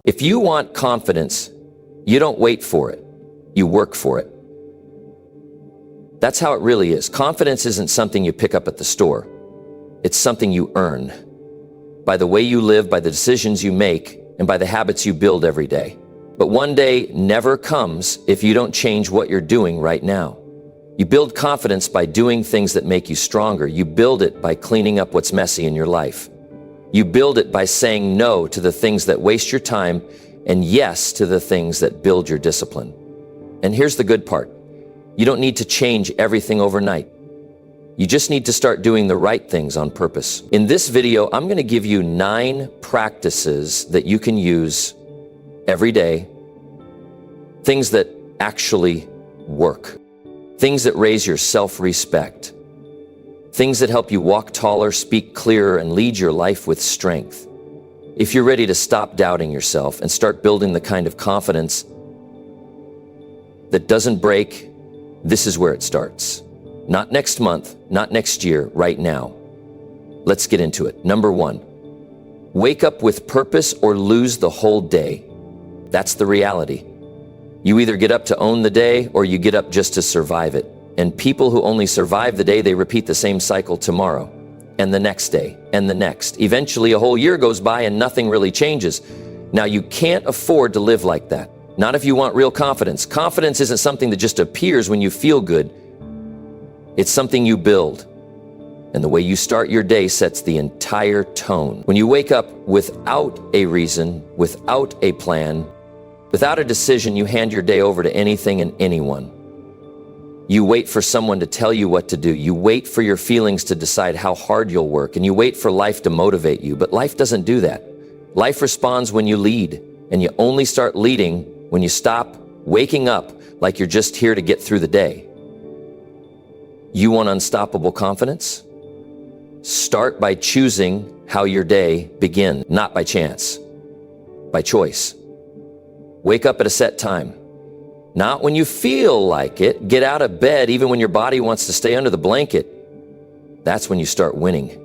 If you want confidence, you don't wait for it, you work for it. That's how it really is. Confidence isn't something you pick up at the store. It's something you earn by the way you live, by the decisions you make, and by the habits you build every day. But one day never comes if you don't change what you're doing right now. You build confidence by doing things that make you stronger. You build it by cleaning up what's messy in your life. You build it by saying no to the things that waste your time and yes to the things that build your discipline. And here's the good part. You don't need to change everything overnight. You just need to start doing the right things on purpose. In this video, I'm going to give you 9 practices that you can use every day. Things that actually work. Things that raise your self-respect. Things that help you walk taller, speak clearer, and lead your life with strength. If you're ready to stop doubting yourself and start building the kind of confidence that doesn't break, this is where it starts. Not next month, not next year, right now. Let's get into it. Number 1, wake up with purpose or lose the whole day. That's the reality. You either get up to own the day or you get up just to survive it. And people who only survive the day, they repeat the same cycle tomorrow and the next day and the next. Eventually a whole year goes by and nothing really changes. Now you can't afford to live like that. Not if you want real confidence. Confidence isn't something that just appears when you feel good. It's something you build. And the way you start your day sets the entire tone. When you wake up without a reason, without a plan, without a decision, you hand your day over to anything and anyone. You wait for someone to tell you what to do. You wait for your feelings to decide how hard you'll work. And you wait for life to motivate you. But life doesn't do that. Life responds when you lead. And you only start leading when you stop waking up like you're just here to get through the day. You want unstoppable confidence? Start by choosing how your day begins, not by chance, by choice. Wake up at a set time. Not when you feel like it. Get out of bed even when your body wants to stay under the blanket. That's when you start winning.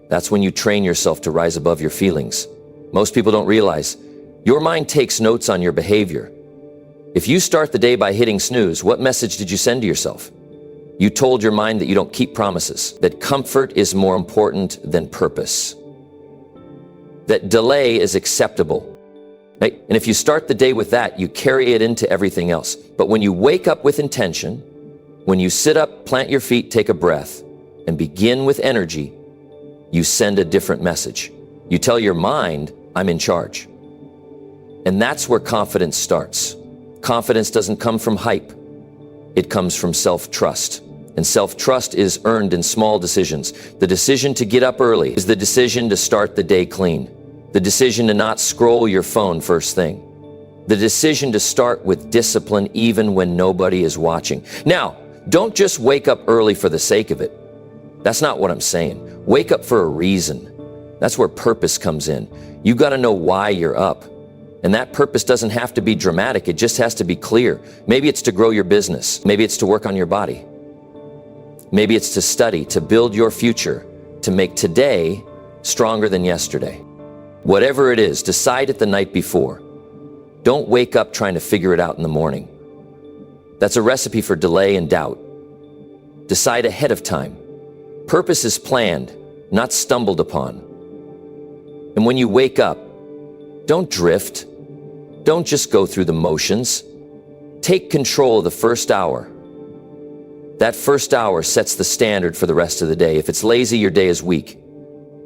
That's when you train yourself to rise above your feelings. Most people don't realize your mind takes notes on your behavior. If you start the day by hitting snooze, what message did you send to yourself? You told your mind that you don't keep promises, that comfort is more important than purpose, that delay is acceptable. Right? And if you start the day with that, you carry it into everything else. But when you wake up with intention, when you sit up, plant your feet, take a breath, and begin with energy, you send a different message. You tell your mind, I'm in charge. And that's where confidence starts. Confidence doesn't come from hype. It comes from self-trust. And self-trust is earned in small decisions. The decision to get up early is the decision to start the day clean. The decision to not scroll your phone first thing. The decision to start with discipline even when nobody is watching. Now, don't just wake up early for the sake of it. That's not what I'm saying. Wake up for a reason. That's where purpose comes in. You got to know why you're up. And that purpose doesn't have to be dramatic. It just has to be clear. Maybe it's to grow your business. Maybe it's to work on your body. Maybe it's to study, to build your future, to make today stronger than yesterday. Whatever it is, decide it the night before. Don't wake up trying to figure it out in the morning. That's a recipe for delay and doubt. Decide ahead of time. Purpose is planned, not stumbled upon. And when you wake up, don't drift. Don't just go through the motions. Take control of the first hour. That first hour sets the standard for the rest of the day. If it's lazy, your day is weak.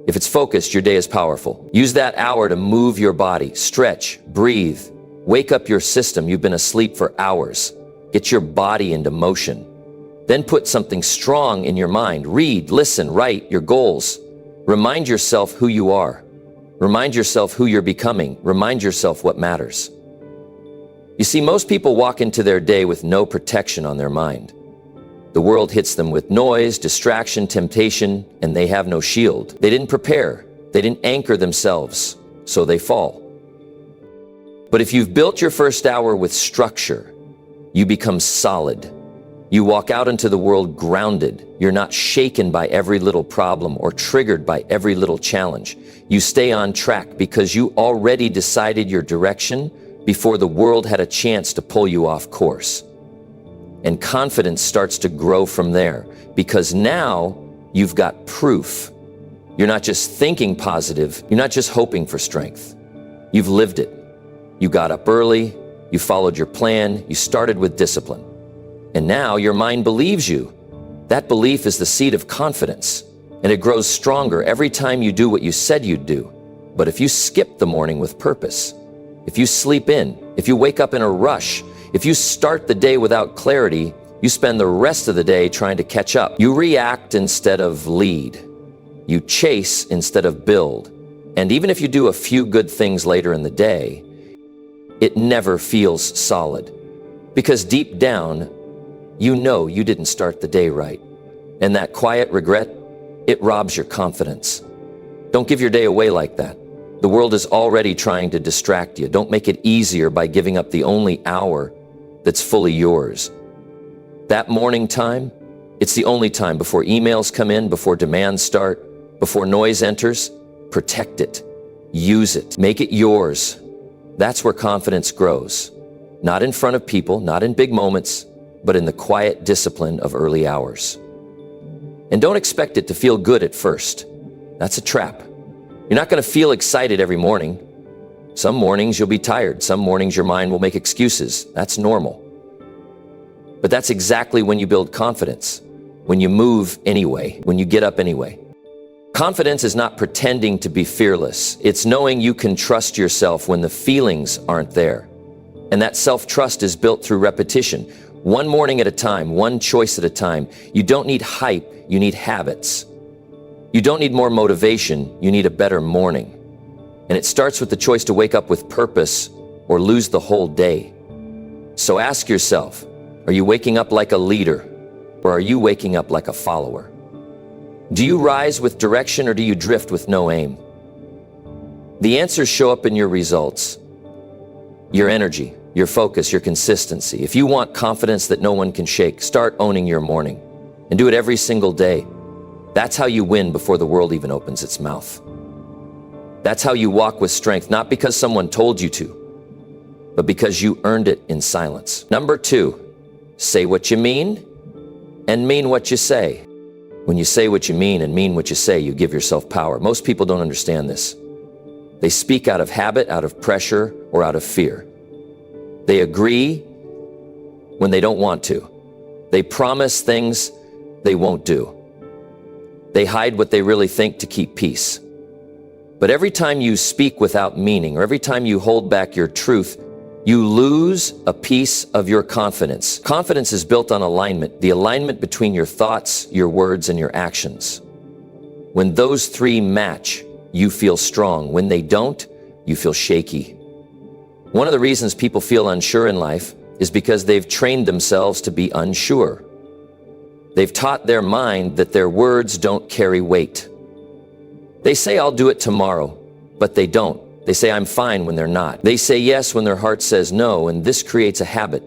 If it's focused, your day is powerful. Use that hour to move your body, stretch, breathe, wake up your system. You've been asleep for hours. Get your body into motion. Then put something strong in your mind. Read, listen, write your goals. Remind yourself who you are. Remind yourself who you're becoming. Remind yourself what matters. You see, most people walk into their day with no protection on their mind. The world hits them with noise, distraction, temptation, and they have no shield. They didn't prepare. They didn't anchor themselves, so they fall. But if you've built your first hour with structure, you become solid. You walk out into the world grounded. You're not shaken by every little problem or triggered by every little challenge. You stay on track because you already decided your direction before the world had a chance to pull you off course. And confidence starts to grow from there because now you've got proof. You're not just thinking positive. You're not just hoping for strength. You've lived it. You got up early. You followed your plan. You started with discipline. And now your mind believes you. That belief is the seed of confidence, and it grows stronger every time you do what you said you'd do. But if you skip the morning with purpose, if you sleep in, if you wake up in a rush, if you start the day without clarity, you spend the rest of the day trying to catch up. You react instead of lead. You chase instead of build. And even if you do a few good things later in the day, it never feels solid. Because deep down, you know you didn't start the day right. And that quiet regret, it robs your confidence. Don't give your day away like that. The world is already trying to distract you. Don't make it easier by giving up the only hour that's fully yours. That morning time, it's the only time before emails come in, before demands start, before noise enters. Protect it. Use it. Make it yours. That's where confidence grows. Not in front of people, not in big moments, but in the quiet discipline of early hours. And don't expect it to feel good at first. That's a trap. You're not going to feel excited every morning. Some mornings you'll be tired. Some mornings your mind will make excuses. That's normal. But that's exactly when you build confidence. When you move anyway, when you get up anyway. Confidence is not pretending to be fearless. It's knowing you can trust yourself when the feelings aren't there. And that self-trust is built through repetition. One morning at a time, one choice at a time. You don't need hype, you need habits. You don't need more motivation, you need a better morning. And it starts with the choice to wake up with purpose or lose the whole day. So ask yourself, are you waking up like a leader or are you waking up like a follower? Do you rise with direction or do you drift with no aim? The answers show up in your results, your energy, your focus, your consistency. If you want confidence that no one can shake, start owning your morning and do it every single day. That's how you win before the world even opens its mouth. That's how you walk with strength, not because someone told you to, but because you earned it in silence. Number 2, say what you mean and mean what you say. When you say what you mean and mean what you say, you give yourself power. Most people don't understand this. They speak out of habit, out of pressure, or out of fear. They agree when they don't want to. They promise things they won't do. They hide what they really think to keep peace. But every time you speak without meaning, or every time you hold back your truth, you lose a piece of your confidence. Confidence is built on alignment, the alignment between your thoughts, your words, and your actions. When those three match, you feel strong. When they don't, you feel shaky. One of the reasons people feel unsure in life is because they've trained themselves to be unsure. They've taught their mind that their words don't carry weight. They say, I'll do it tomorrow, but they don't. They say, I'm fine when they're not. They say yes when their heart says no, and this creates a habit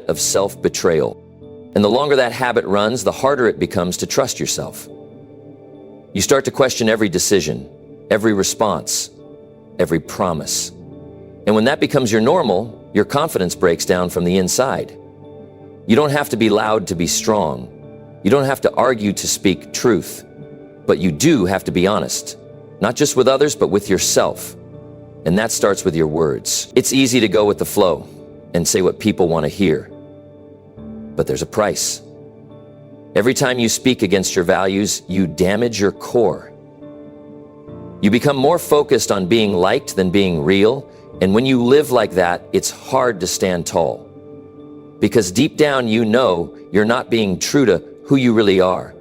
of self-betrayal. And the longer that habit runs, the harder it becomes to trust yourself. You start to question every decision, every response, every promise. And when that becomes your normal, your confidence breaks down from the inside. You don't have to be loud to be strong. You don't have to argue to speak truth. But you do have to be honest, not just with others, but with yourself. And that starts with your words. It's easy to go with the flow and say what people want to hear. But there's a price. Every time you speak against your values, you damage your core. You become more focused on being liked than being real. And when you live like that, it's hard to stand tall. Because deep down, you know you're not being true to who you really are.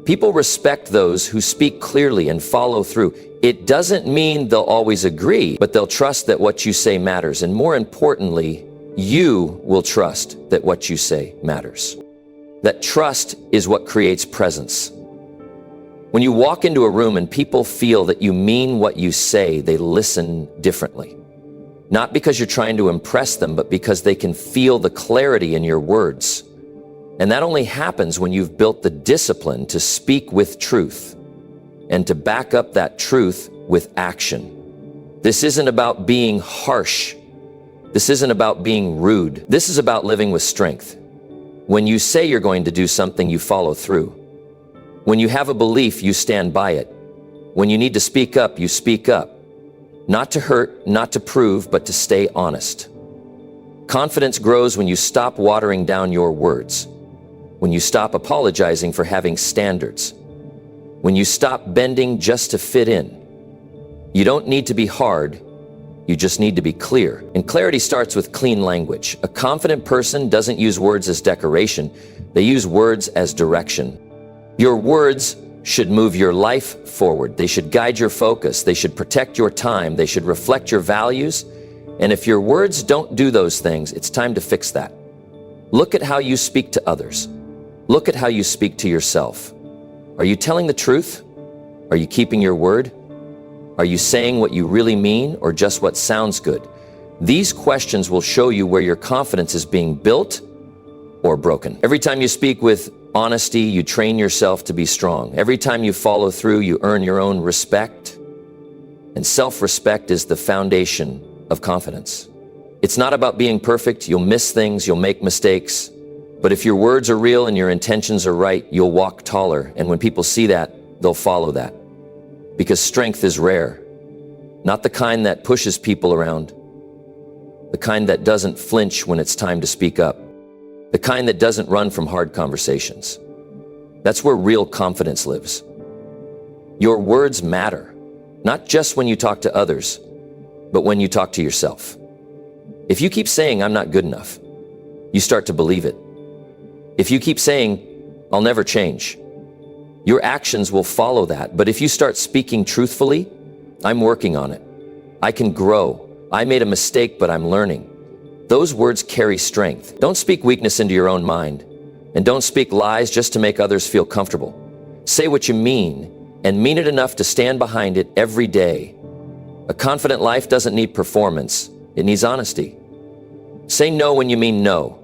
People respect those who speak clearly and follow through. It doesn't mean they'll always agree, but they'll trust that what you say matters. And more importantly, you will trust that what you say matters. That trust is what creates presence. When you walk into a room and people feel that you mean what you say, they listen differently. Not because you're trying to impress them, but because they can feel the clarity in your words. And that only happens when you've built the discipline to speak with truth and to back up that truth with action. This isn't about being harsh. This isn't about being rude. This is about living with strength. When you say you're going to do something, you follow through. When you have a belief, you stand by it. When you need to speak up, you speak up. Not to hurt, not to prove, but to stay honest. Confidence grows when you stop watering down your words. When you stop apologizing for having standards. When you stop bending just to fit in. You don't need to be hard, you just need to be clear. And clarity starts with clean language. A confident person doesn't use words as decoration, they use words as direction. Your words should move your life forward. They should guide your focus. They should protect your time. They should reflect your values. And if your words don't do those things, it's time to fix that. Look at how you speak to others. Look at how you speak to yourself. Are you telling the truth? Are you keeping your word? Are you saying what you really mean or just what sounds good? These questions will show you where your confidence is being built or broken. Every time you speak with honesty, you train yourself to be strong. Every time you follow through, you earn your own respect. And self-respect is the foundation of confidence. It's not about being perfect. You'll miss things, you'll make mistakes. But if your words are real and your intentions are right, you'll walk taller. And when people see that, they'll follow that. Because strength is rare. Not the kind that pushes people around. The kind that doesn't flinch when it's time to speak up. The kind that doesn't run from hard conversations. That's where real confidence lives. Your words matter, not just when you talk to others, but when you talk to yourself. If you keep saying, "I'm not good enough," you start to believe it. If you keep saying, "I'll never change," your actions will follow that. But if you start speaking truthfully, "I'm working on it. I can grow. I made a mistake, but I'm learning," those words carry strength. Don't speak weakness into your own mind. And don't speak lies just to make others feel comfortable. Say what you mean, and mean it enough to stand behind it every day. A confident life doesn't need performance. It needs honesty. Say no when you mean no.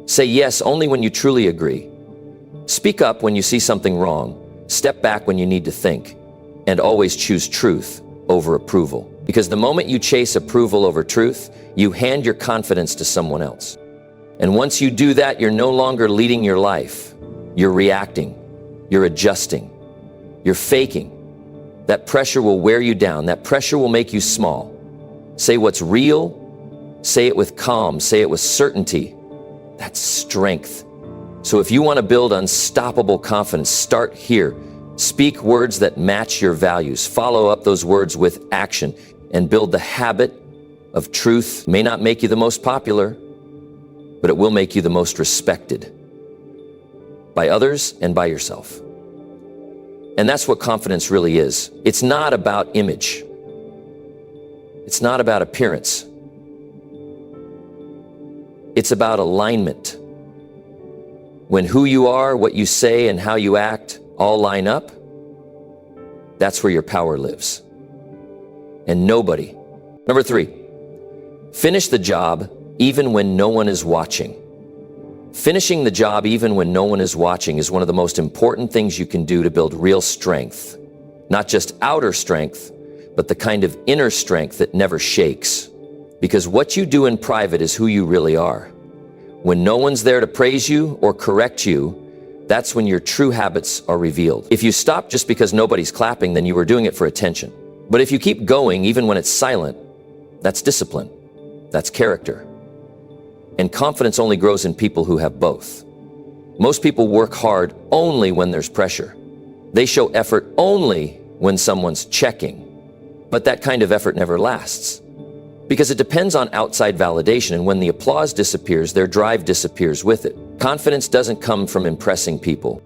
Say yes only when you truly agree. Speak up when you see something wrong. Step back when you need to think. And always choose truth over approval. Because the moment you chase approval over truth, you hand your confidence to someone else. And once you do that, you're no longer leading your life. You're reacting. You're adjusting. You're faking. That pressure will wear you down. That pressure will make you small. Say what's real. Say it with calm. Say it with certainty. That's strength. So if you want to build unstoppable confidence, start here. Speak words that match your values. Follow up those words with action and build the habit of truth. It may not make you the most popular, but it will make you the most respected by others and by yourself. And that's what confidence really is. It's not about image. It's not about appearance. It's about alignment. When who you are, what you say, and how you act all line up, that's where your power lives. And nobody. Number 3, finish the job even when no one is watching. Finishing the job even when no one is watching is one of the most important things you can do to build real strength. Not just outer strength, but the kind of inner strength that never shakes. Because what you do in private is who you really are. When no one's there to praise you or correct you, that's when your true habits are revealed. If you stop just because nobody's clapping, then you were doing it for attention. But if you keep going, even when it's silent, that's discipline. That's character. And confidence only grows in people who have both. Most people work hard only when there's pressure. They show effort only when someone's checking. But that kind of effort never lasts. Because it depends on outside validation, and when the applause disappears, their drive disappears with it. Confidence doesn't come from impressing people.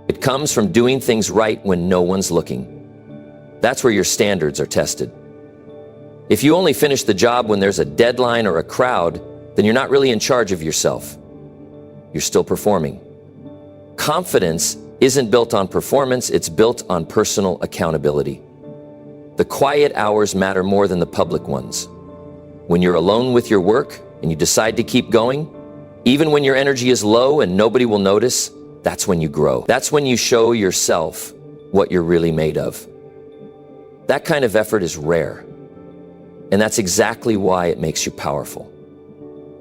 It comes from doing things right when no one's looking. That's where your standards are tested. If you only finish the job when there's a deadline or a crowd, then you're not really in charge of yourself. You're still performing. Confidence isn't built on performance, it's built on personal accountability. The quiet hours matter more than the public ones. When you're alone with your work and you decide to keep going, even when your energy is low and nobody will notice, that's when you grow. That's when you show yourself what you're really made of. That kind of effort is rare. And that's exactly why it makes you powerful.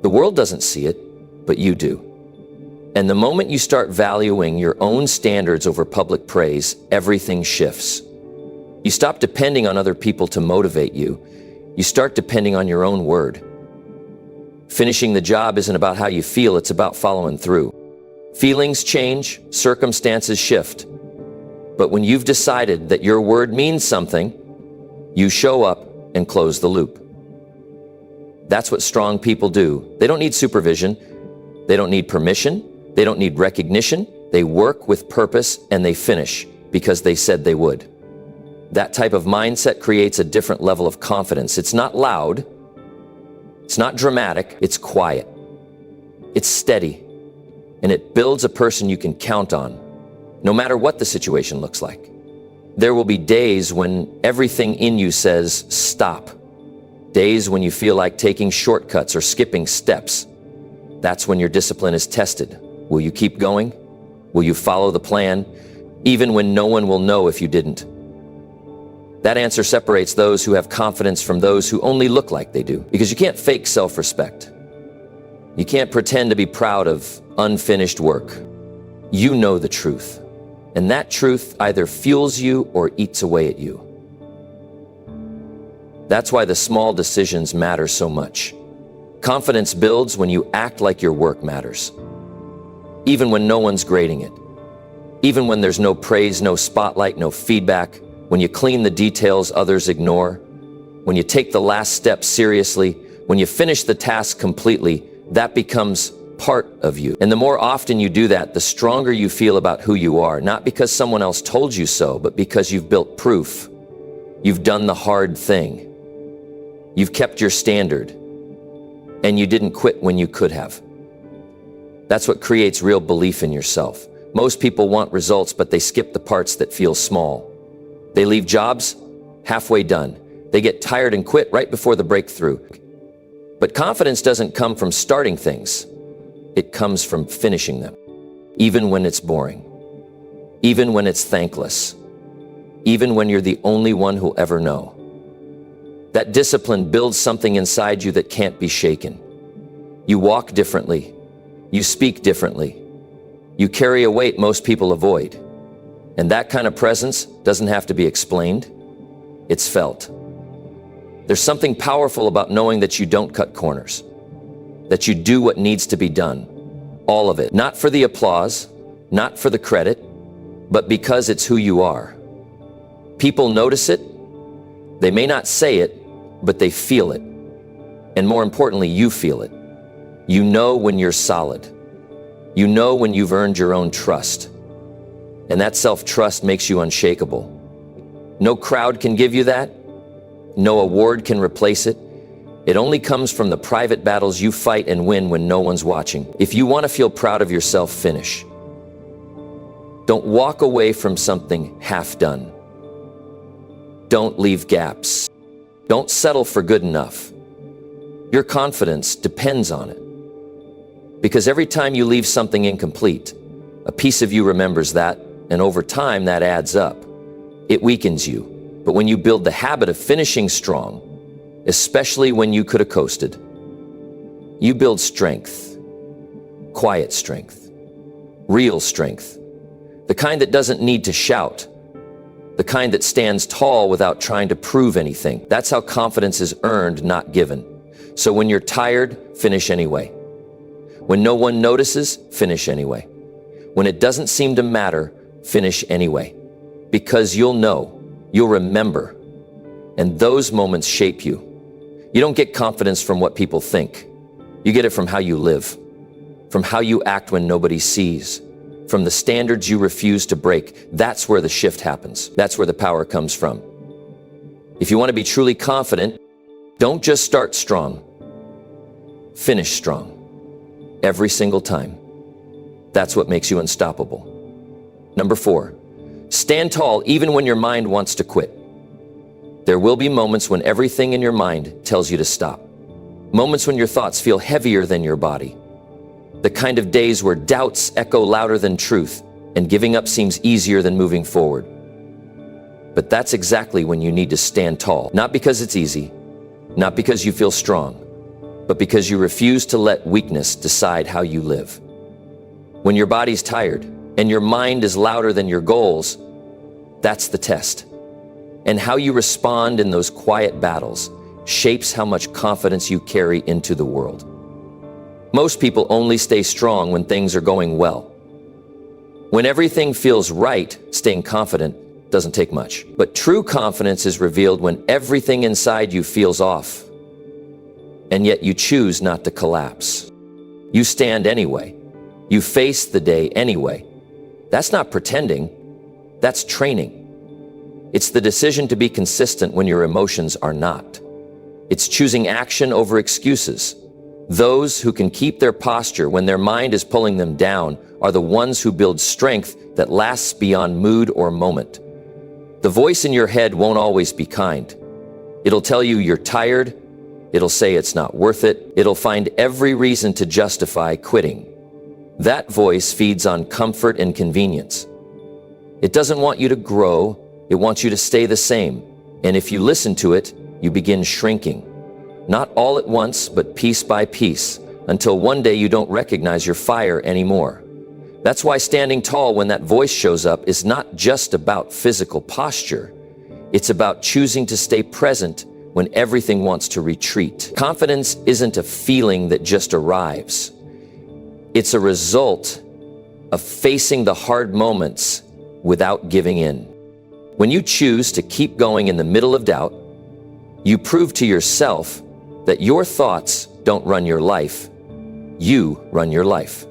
The world doesn't see it, but you do. And the moment you start valuing your own standards over public praise, everything shifts. You stop depending on other people to motivate you. You start depending on your own word. Finishing the job isn't about how you feel, it's about following through. Feelings change, circumstances shift. But when you've decided that your word means something, you show up and close the loop. That's what strong people do. They don't need supervision. They don't need permission. They don't need recognition. They work with purpose and they finish because they said they would. That type of mindset creates a different level of confidence. It's not loud. It's not dramatic. It's quiet. It's steady. And it builds a person you can count on, no matter what the situation looks like. There will be days when everything in you says, stop. Days when you feel like taking shortcuts or skipping steps. That's when your discipline is tested. Will you keep going? Will you follow the plan, even when no one will know if you didn't? That answer separates those who have confidence from those who only look like they do, because you can't fake self-respect. You can't pretend to be proud of unfinished work. You know the truth, and that truth either fuels you or eats away at you. That's why the small decisions matter so much. Confidence builds when you act like your work matters, even when no one's grading it, even when there's no praise, no spotlight, no feedback, when you clean the details others ignore, when you take the last step seriously, when you finish the task completely, that becomes part of you. And the more often you do that, the stronger you feel about who you are, not because someone else told you so, but because you've built proof. You've done the hard thing. You've kept your standard, and you didn't quit when you could have. That's what creates real belief in yourself. Most people want results, but they skip the parts that feel small. They leave jobs halfway done. They get tired and quit right before the breakthrough. But confidence doesn't come from starting things. It comes from finishing them, even when it's boring, even when it's thankless, even when you're the only one who'll ever know. That discipline builds something inside you that can't be shaken. You walk differently. You speak differently. You carry a weight most people avoid. And that kind of presence doesn't have to be explained. It's felt. There's something powerful about knowing that you don't cut corners, that you do what needs to be done, all of it, not for the applause, not for the credit, but because it's who you are. People notice it. They may not say it, but they feel it. And more importantly, you feel it. You know when you're solid. You know when you've earned your own trust. And that self-trust makes you unshakable. No crowd can give you that. No award can replace it. It only comes from the private battles you fight and win when no one's watching. If you want to feel proud of yourself, finish. Don't walk away from something half done. Don't leave gaps. Don't settle for good enough. Your confidence depends on it. Because every time you leave something incomplete, a piece of you remembers that, and over time that adds up. It weakens you. But when you build the habit of finishing strong, especially when you could have coasted, you build strength, quiet strength, real strength, the kind that doesn't need to shout, the kind that stands tall without trying to prove anything. That's how confidence is earned, not given. So when you're tired, finish anyway. When no one notices, finish anyway. When it doesn't seem to matter, finish anyway. Because you'll know, you'll remember, and those moments shape you. You don't get confidence from what people think. You get it from how you live, from how you act when nobody sees, from the standards you refuse to break. That's where the shift happens. That's where the power comes from. If you want to be truly confident, don't just start strong. Finish strong. Every single time. That's what makes you unstoppable. Number 4, stand tall even when your mind wants to quit. There will be moments when everything in your mind tells you to stop. Moments when your thoughts feel heavier than your body. The kind of days where doubts echo louder than truth and giving up seems easier than moving forward. But that's exactly when you need to stand tall. Not because it's easy, not because you feel strong, but because you refuse to let weakness decide how you live. When your body's tired and your mind is louder than your goals, that's the test. And how you respond in those quiet battles shapes how much confidence you carry into the world. Most people only stay strong when things are going well. When everything feels right, staying confident doesn't take much. But true confidence is revealed when everything inside you feels off, and yet you choose not to collapse. You stand anyway. You face the day anyway. That's not pretending, that's training. It's the decision to be consistent when your emotions are not. It's choosing action over excuses. Those who can keep their posture when their mind is pulling them down are the ones who build strength that lasts beyond mood or moment. The voice in your head won't always be kind. It'll tell you you're tired. It'll say it's not worth it. It'll find every reason to justify quitting. That voice feeds on comfort and convenience. It doesn't want you to grow. It wants you to stay the same. And if you listen to it, you begin shrinking. Not all at once, but piece by piece, until one day you don't recognize your fire anymore. That's why standing tall when that voice shows up is not just about physical posture. It's about choosing to stay present when everything wants to retreat. Confidence isn't a feeling that just arrives. It's a result of facing the hard moments without giving in. When you choose to keep going in the middle of doubt, you prove to yourself that your thoughts don't run your life. You run your life.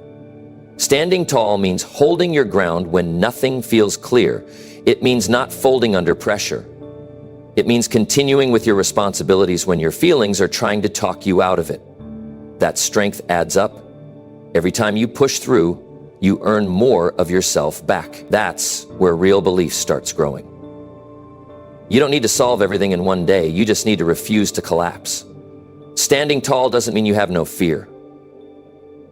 Standing tall means holding your ground when nothing feels clear. It means not folding under pressure. It means continuing with your responsibilities when your feelings are trying to talk you out of it. That strength adds up. Every time you push through, you earn more of yourself back. That's where real belief starts growing. You don't need to solve everything in one day. You just need to refuse to collapse. Standing tall doesn't mean you have no fear.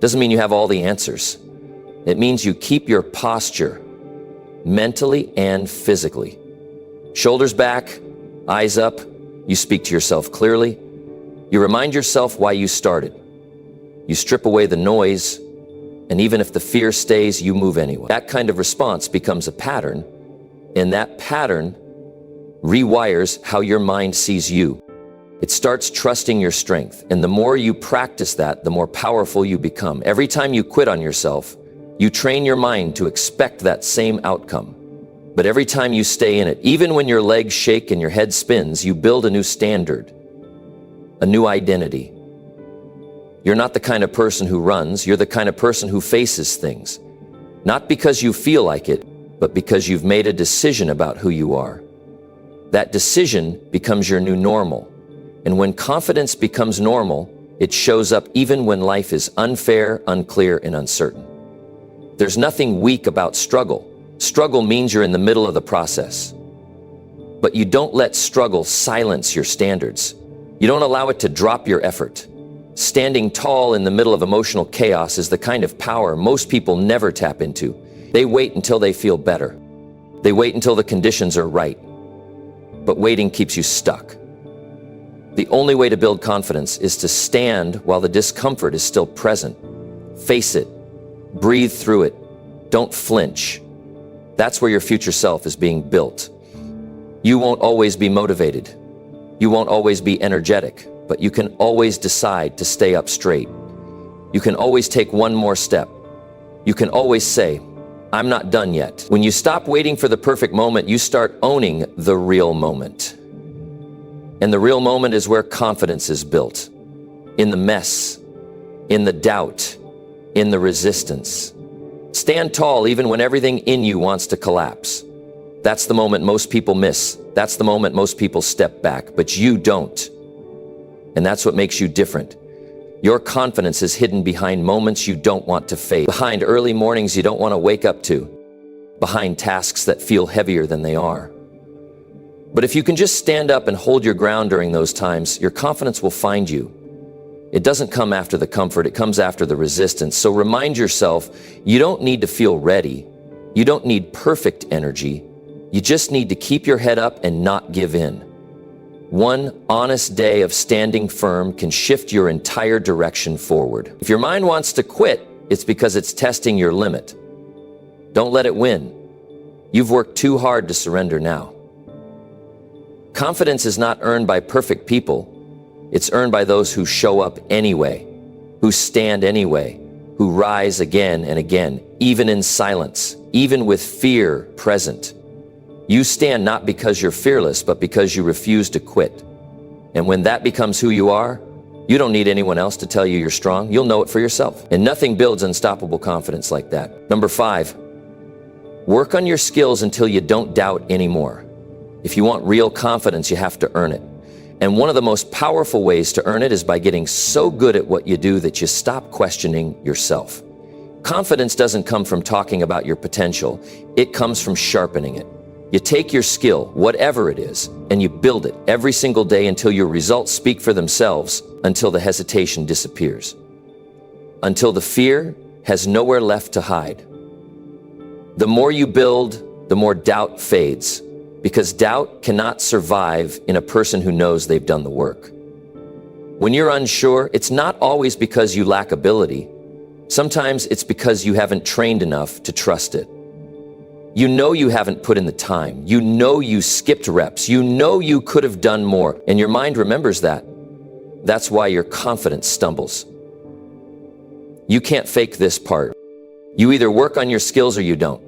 Doesn't mean you have all the answers. It means you keep your posture mentally and physically. Shoulders back, eyes up. You speak to yourself clearly. You remind yourself why you started. You strip away the noise, and even if the fear stays, you move anyway. That kind of response becomes a pattern, and that pattern rewires how your mind sees you. It starts trusting your strength, and the more you practice that, the more powerful you become. Every time you quit on yourself, you train your mind to expect that same outcome. But every time you stay in it, even when your legs shake and your head spins, you build a new standard, a new identity. You're not the kind of person who runs, you're the kind of person who faces things. Not because you feel like it, but because you've made a decision about who you are. That decision becomes your new normal. And when confidence becomes normal, it shows up even when life is unfair, unclear, and uncertain. There's nothing weak about struggle. Struggle means you're in the middle of the process. But you don't let struggle silence your standards. You don't allow it to drop your effort. Standing tall in the middle of emotional chaos is the kind of power most people never tap into. They wait until they feel better. They wait until the conditions are right. But waiting keeps you stuck. The only way to build confidence is to stand while the discomfort is still present. Face it. Breathe through it. Don't flinch. That's where your future self is being built. You won't always be motivated. You won't always be energetic, but you can always decide to stay up straight. You can always take one more step. You can always say, I'm not done yet. When you stop waiting for the perfect moment, you start owning the real moment. And the real moment is where confidence is built. In the mess, in the doubt, in the resistance. Stand tall even when everything in you wants to collapse. That's the moment most people miss. That's the moment most people step back, but you don't. And that's what makes you different. Your confidence is hidden behind moments you don't want to face, behind early mornings you don't want to wake up to, behind tasks that feel heavier than they are. But if you can just stand up and hold your ground during those times, your confidence will find you. It doesn't come after the comfort, it comes after the resistance. So remind yourself, you don't need to feel ready. You don't need perfect energy. You just need to keep your head up and not give in. One honest day of standing firm can shift your entire direction forward. If your mind wants to quit, it's because it's testing your limit. Don't let it win. You've worked too hard to surrender now. Confidence is not earned by perfect people. It's earned by those who show up anyway, who stand anyway, who rise again and again, even in silence, even with fear present. You stand not because you're fearless, but because you refuse to quit. And when that becomes who you are, you don't need anyone else to tell you you're strong. You'll know it for yourself. And nothing builds unstoppable confidence like that. Number 5, work on your skills until you don't doubt anymore. If you want real confidence, you have to earn it. And one of the most powerful ways to earn it is by getting so good at what you do that you stop questioning yourself. Confidence doesn't come from talking about your potential. It comes from sharpening it. You take your skill, whatever it is, and you build it every single day until your results speak for themselves, until the hesitation disappears, until the fear has nowhere left to hide. The more you build, the more doubt fades, because doubt cannot survive in a person who knows they've done the work. When you're unsure, it's not always because you lack ability. Sometimes it's because you haven't trained enough to trust it. You know you haven't put in the time. You know you skipped reps. You know you could have done more, and your mind remembers that. That's why your confidence stumbles. You can't fake this part. You either work on your skills or you don't.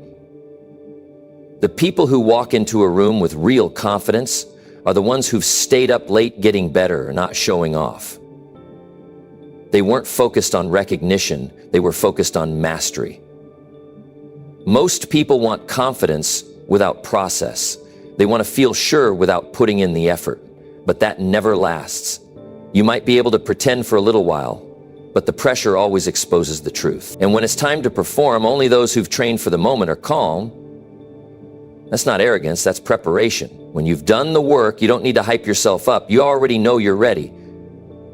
The people who walk into a room with real confidence are the ones who've stayed up late getting better, not showing off. They weren't focused on recognition, they were focused on mastery. Most people want confidence without process. They want to feel sure without putting in the effort, but that never lasts. You might be able to pretend for a little while, but the pressure always exposes the truth. And when it's time to perform, only those who've trained for the moment are calm. That's not arrogance, that's preparation. When you've done the work, you don't need to hype yourself up. You already know you're ready.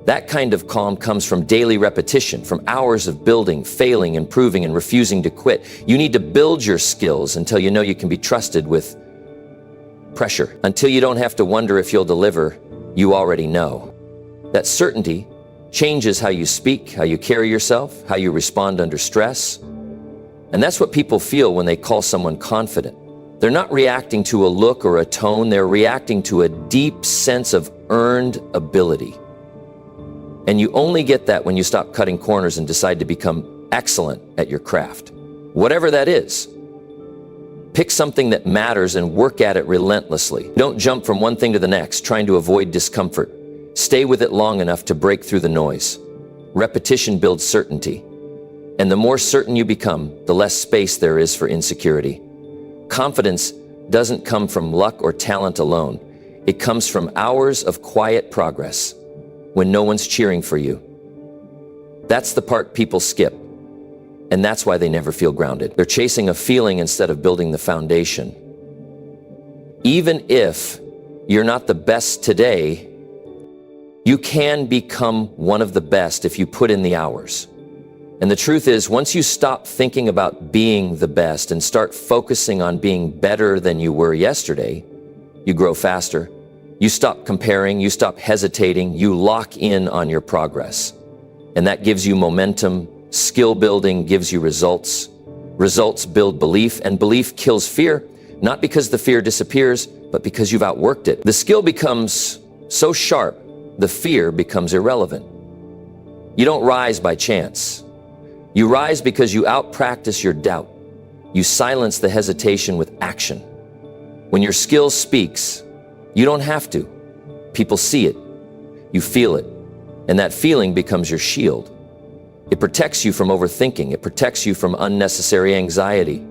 That kind of calm comes from daily repetition, from hours of building, failing, improving, and refusing to quit. You need to build your skills until you know you can be trusted with pressure. Until you don't have to wonder if you'll deliver, you already know. That certainty changes how you speak, how you carry yourself, how you respond under stress. And that's what people feel when they call someone confident. They're not reacting to a look or a tone, they're reacting to a deep sense of earned ability. And you only get that when you stop cutting corners and decide to become excellent at your craft. Whatever that is, pick something that matters and work at it relentlessly. Don't jump from one thing to the next, trying to avoid discomfort. Stay with it long enough to break through the noise. Repetition builds certainty. And the more certain you become, the less space there is for insecurity. Confidence doesn't come from luck or talent alone. It comes from hours of quiet progress when no one's cheering for you. That's the part people skip, and that's why they never feel grounded. They're chasing a feeling instead of building the foundation. Even if you're not the best today, you can become one of the best if you put in the hours. And the truth is, once you stop thinking about being the best and start focusing on being better than you were yesterday, you grow faster. You stop comparing, you stop hesitating, you lock in on your progress. And that gives you momentum. Skill building gives you results. Results build belief, and belief kills fear, not because the fear disappears, but because you've outworked it. The skill becomes so sharp, the fear becomes irrelevant. You don't rise by chance. You rise because you outpractice your doubt. You silence the hesitation with action. When your skill speaks, you don't have to. People see it. You feel it. And that feeling becomes your shield. It protects you from overthinking. It protects you from unnecessary anxiety.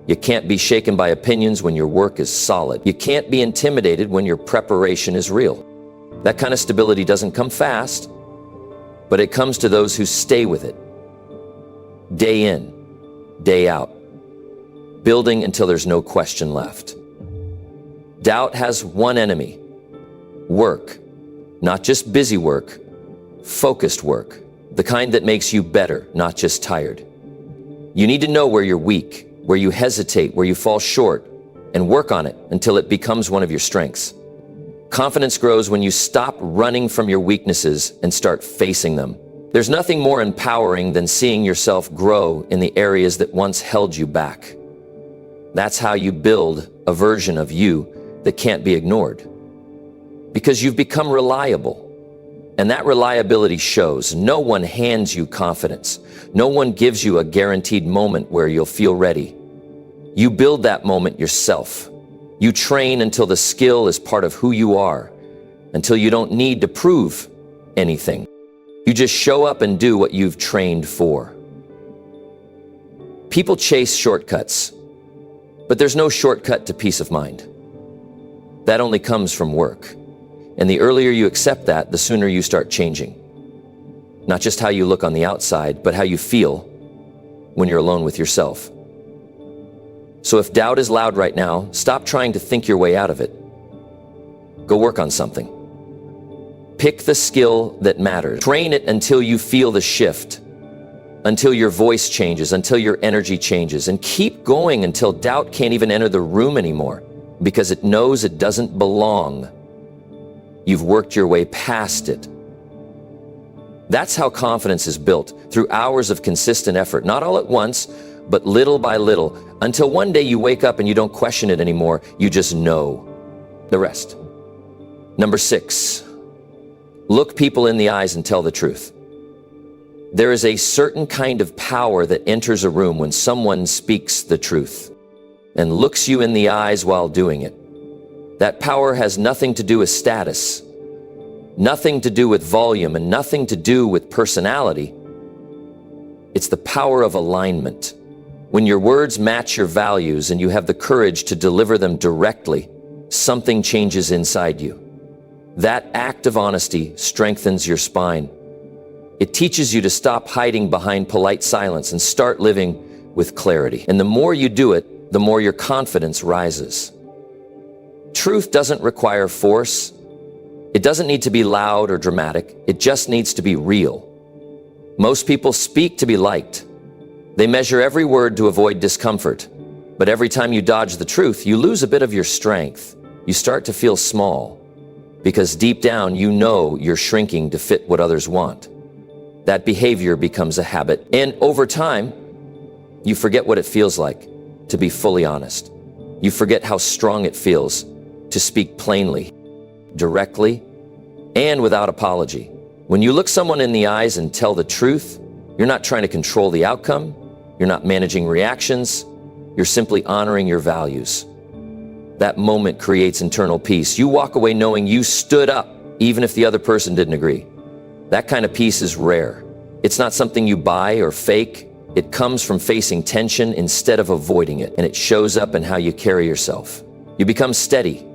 You can't be shaken by opinions when your work is solid. You can't be intimidated when your preparation is real. That kind of stability doesn't come fast, but it comes to those who stay with it. Day in, day out, building until there's no question left. Doubt has one enemy: work. Not just busy work, Focused work, the kind that makes you better, not just tired. You need to know where you're weak, where you hesitate, where you fall short, and work on it until it becomes one of your strengths. Confidence grows when you stop running from your weaknesses and start facing them. There's nothing more empowering than seeing yourself grow in the areas that once held you back. That's how you build a version of you that can't be ignored. Because you've become reliable. And that reliability shows. No one hands you confidence. No one gives you a guaranteed moment where you'll feel ready. You build that moment yourself. You train until the skill is part of who you are, until you don't need to prove anything. You just show up and do what you've trained for. People chase shortcuts, but there's no shortcut to peace of mind. That only comes from work. And the earlier you accept that, the sooner you start changing. Not just how you look on the outside, but how you feel when you're alone with yourself. So if doubt is loud right now, stop trying to think your way out of it. Go work on something. Pick the skill that matters. Train it until you feel the shift, until your voice changes, until your energy changes, and keep going until doubt can't even enter the room anymore because it knows it doesn't belong. You've worked your way past it. That's how confidence is built, through hours of consistent effort, not all at once, but little by little, until one day you wake up and you don't question it anymore, you just know the rest. Number 6, look people in the eyes and tell the truth. There is a certain kind of power that enters a room when someone speaks the truth and looks you in the eyes while doing it. That power has nothing to do with status, nothing to do with volume, and nothing to do with personality. It's the power of alignment. When your words match your values and you have the courage to deliver them directly, something changes inside you. That act of honesty strengthens your spine. It teaches you to stop hiding behind polite silence and start living with clarity. And the more you do it, the more your confidence rises. Truth doesn't require force. It doesn't need to be loud or dramatic. It just needs to be real. Most people speak to be liked. They measure every word to avoid discomfort. But every time you dodge the truth, you lose a bit of your strength. You start to feel small. Because deep down, you know you're shrinking to fit what others want. That behavior becomes a habit. And over time, you forget what it feels like to be fully honest. You forget how strong it feels to speak plainly, directly, and without apology. When you look someone in the eyes and tell the truth, you're not trying to control the outcome, you're not managing reactions, you're simply honoring your values. That moment creates internal peace. You walk away knowing you stood up, even if the other person didn't agree. That kind of peace is rare. It's not something you buy or fake. It comes from facing tension instead of avoiding it, and it shows up in how you carry yourself. You become steady,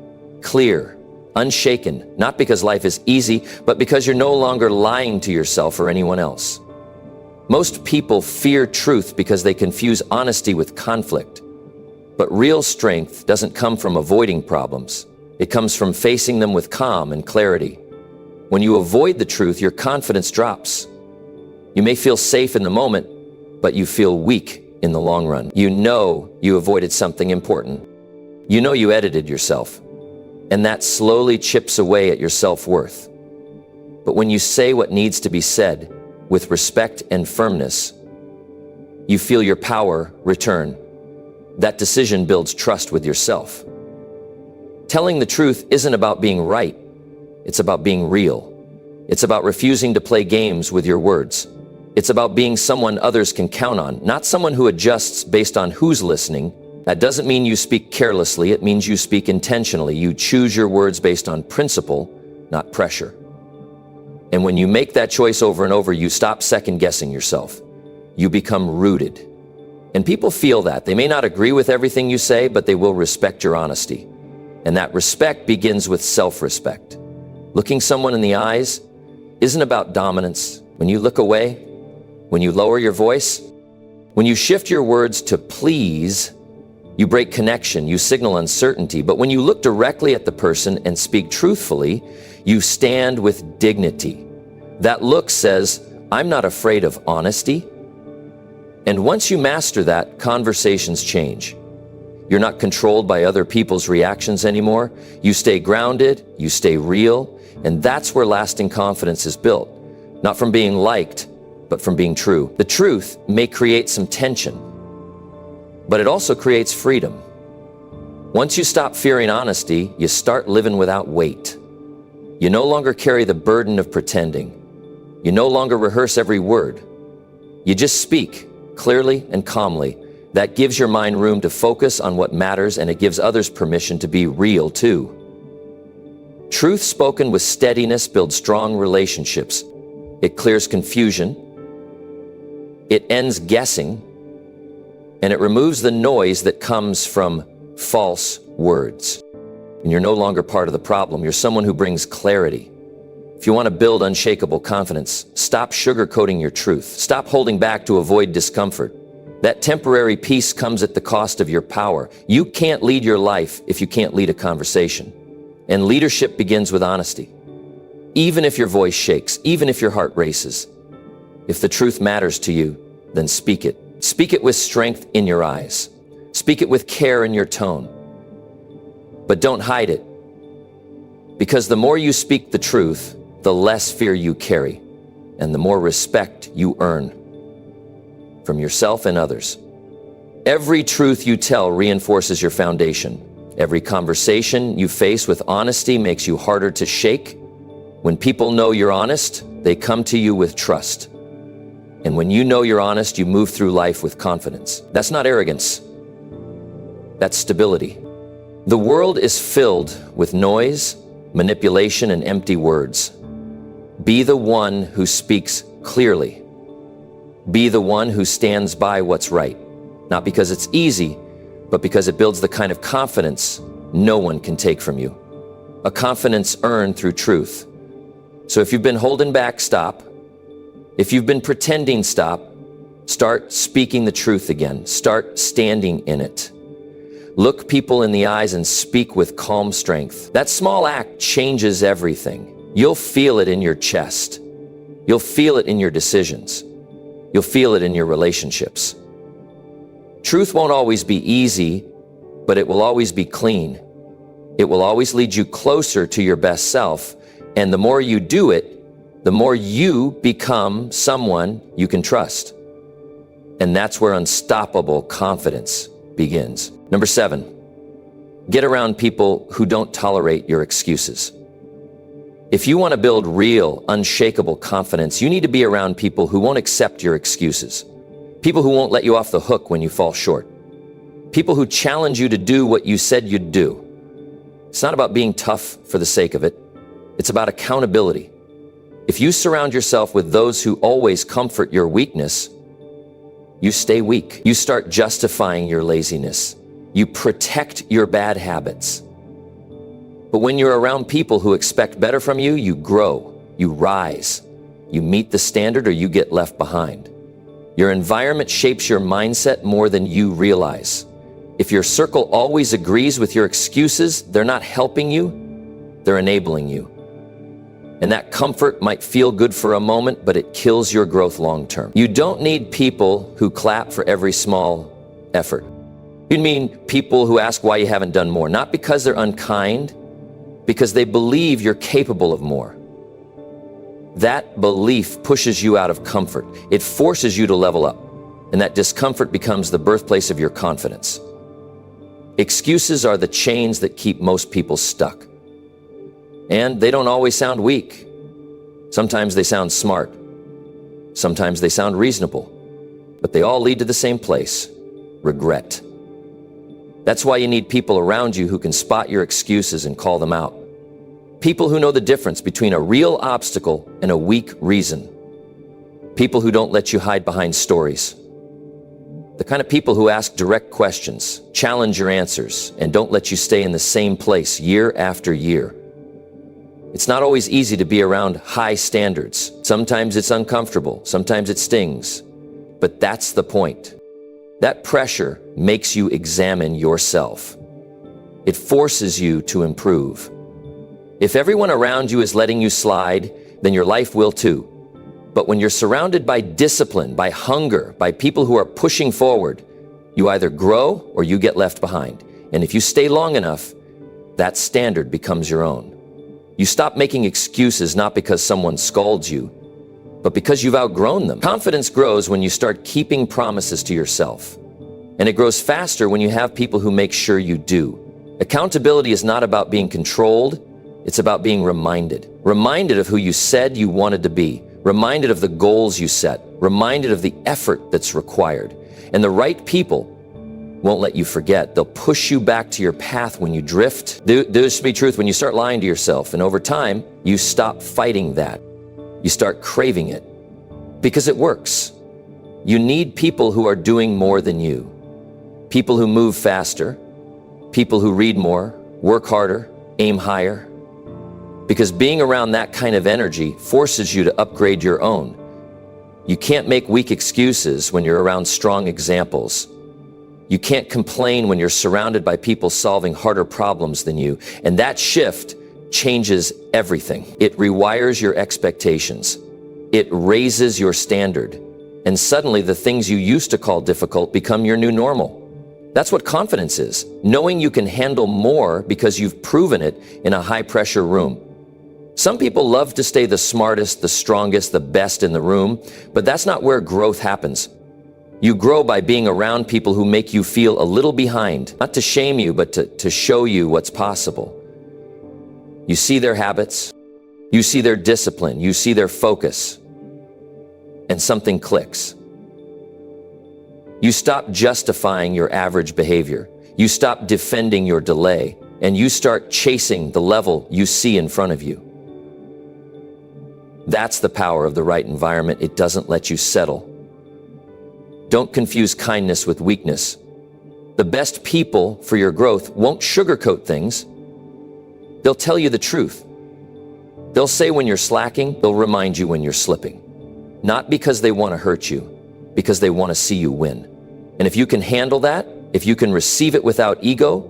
clear, unshaken, not because life is easy, but because you're no longer lying to yourself or anyone else. Most people fear truth because they confuse honesty with conflict. But real strength doesn't come from avoiding problems. It comes from facing them with calm and clarity. When you avoid the truth, your confidence drops. You may feel safe in the moment, but you feel weak in the long run. You know you avoided something important. You know you edited yourself. And that slowly chips away at your self-worth. But when you say what needs to be said with respect and firmness, you feel your power return. That decision builds trust with yourself. Telling the truth isn't about being right. It's about being real. It's about refusing to play games with your words. It's about being someone others can count on, not someone who adjusts based on who's listening. That doesn't mean you speak carelessly. It means you speak intentionally. You choose your words based on principle, not pressure. And when you make that choice over and over, you stop second-guessing yourself. You become rooted. And people feel that. They may not agree with everything you say, but they will respect your honesty. And that respect begins with self-respect. Looking someone in the eyes isn't about dominance. When you look away, when you lower your voice, when you shift your words to please, you break connection, you signal uncertainty. But when you look directly at the person and speak truthfully, you stand with dignity. That look says, I'm not afraid of honesty. And once you master that, conversations change. You're not controlled by other people's reactions anymore. You stay grounded, you stay real, and that's where lasting confidence is built. Not from being liked, but from being true. The truth may create some tension, but it also creates freedom. Once you stop fearing honesty, you start living without weight. You no longer carry the burden of pretending. You no longer rehearse every word. You just speak clearly and calmly. That gives your mind room to focus on what matters, and it gives others permission to be real too. Truth spoken with steadiness builds strong relationships. It clears confusion. It ends guessing. And it removes the noise that comes from false words. And you're no longer part of the problem. You're someone who brings clarity. If you want to build unshakable confidence, stop sugarcoating your truth. Stop holding back to avoid discomfort. That temporary peace comes at the cost of your power. You can't lead your life if you can't lead a conversation. And leadership begins with honesty. Even if your voice shakes, even if your heart races, if the truth matters to you, then speak it. Speak it with strength in your eyes. Speak it with care in your tone. But don't hide it. Because the more you speak the truth, the less fear you carry, and the more respect you earn from yourself and others. Every truth you tell reinforces your foundation. Every conversation you face with honesty makes you harder to shake. When people know you're honest, they come to you with trust. And when you know you're honest, you move through life with confidence. That's not arrogance. That's stability. The world is filled with noise, manipulation, and empty words. Be the one who speaks clearly. Be the one who stands by what's right, not because it's easy, but because it builds the kind of confidence no one can take from you. A confidence earned through truth. So if you've been holding back, stop. If you've been pretending, stop. Start speaking the truth again. Start standing in it. Look people in the eyes and speak with calm strength. That small act changes everything. You'll feel it in your chest. You'll feel it in your decisions. You'll feel it in your relationships. Truth won't always be easy, but it will always be clean. It will always lead you closer to your best self. And the more you do it, the more you become someone you can trust. And that's where unstoppable confidence begins. Number 7, get around people who don't tolerate your excuses. If you want to build real, unshakable confidence, you need to be around people who won't accept your excuses. People who won't let you off the hook when you fall short. People who challenge you to do what you said you'd do. It's not about being tough for the sake of it. It's about accountability. If you surround yourself with those who always comfort your weakness, you stay weak. You start justifying your laziness. You protect your bad habits. But when you're around people who expect better from you, you grow, you rise, you meet the standard, or you get left behind. Your environment shapes your mindset more than you realize. If your circle always agrees with your excuses, they're not helping you, they're enabling you. And that comfort might feel good for a moment, but it kills your growth long term. You don't need people who clap for every small effort. You mean people who ask why you haven't done more, not because they're unkind, because they believe you're capable of more. That belief pushes you out of comfort. It forces you to level up, and that discomfort becomes the birthplace of your confidence. Excuses are the chains that keep most people stuck. And they don't always sound weak. Sometimes they sound smart. Sometimes they sound reasonable. But they all lead to the same place: regret. That's why you need people around you who can spot your excuses and call them out. People who know the difference between a real obstacle and a weak reason. People who don't let you hide behind stories. The kind of people who ask direct questions, challenge your answers, and don't let you stay in the same place year after year. It's not always easy to be around high standards. Sometimes it's uncomfortable, sometimes it stings. But that's the point. That pressure makes you examine yourself. It forces you to improve. If everyone around you is letting you slide, then your life will too. But when you're surrounded by discipline, by hunger, by people who are pushing forward, you either grow or you get left behind. And if you stay long enough, that standard becomes your own. You stop making excuses not because someone scolds you, but because you've outgrown them. Confidence grows when you start keeping promises to yourself. And it grows faster when you have people who make sure you do. Accountability is not about being controlled, it's about being reminded. Reminded of who you said you wanted to be. Reminded of the goals you set. Reminded of the effort that's required. And the right people won't let you forget. They'll push you back to your path when you drift. This be truth, when you start lying to yourself, and over time, you stop fighting that. You start craving it because it works. You need people who are doing more than you. People who move faster, people who read more, work harder, aim higher. Because being around that kind of energy forces you to upgrade your own. You can't make weak excuses when you're around strong examples. You can't complain when you're surrounded by people solving harder problems than you. And that shift changes everything. It rewires your expectations. It raises your standard. And suddenly the things you used to call difficult become your new normal. That's what confidence is. Knowing you can handle more because you've proven it in a high-pressure room. Some people love to stay the smartest, the strongest, the best in the room, but that's not where growth happens. You grow by being around people who make you feel a little behind, not to shame you, but to show you what's possible. You see their habits, you see their discipline, you see their focus, and something clicks. You stop justifying your average behavior. You stop defending your delay, and you start chasing the level you see in front of you. That's the power of the right environment. It doesn't let you settle. Don't confuse kindness with weakness. The best people for your growth won't sugarcoat things. They'll tell you the truth. They'll say when you're slacking, they'll remind you when you're slipping. Not because they want to hurt you, because they want to see you win. And if you can handle that, if you can receive it without ego,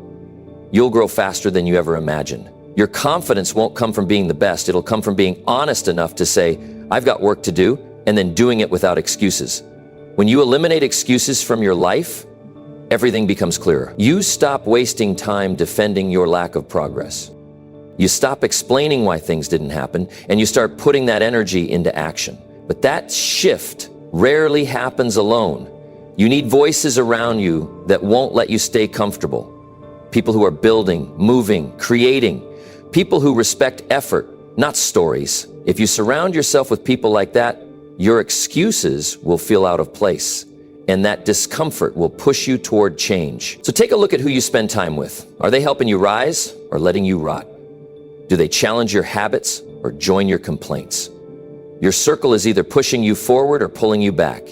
you'll grow faster than you ever imagined. Your confidence won't come from being the best. It'll come from being honest enough to say, I've got work to do, and then doing it without excuses. When you eliminate excuses from your life, everything becomes clearer. You stop wasting time defending your lack of progress. You stop explaining why things didn't happen, and you start putting that energy into action. But that shift rarely happens alone. You need voices around you that won't let you stay comfortable. People who are building, moving, creating. People who respect effort, not stories. If you surround yourself with people like that, your excuses will feel out of place, and that discomfort will push you toward change. So take a look at who you spend time with. Are they helping you rise or letting you rot? Do they challenge your habits or join your complaints? Your circle is either pushing you forward or pulling you back.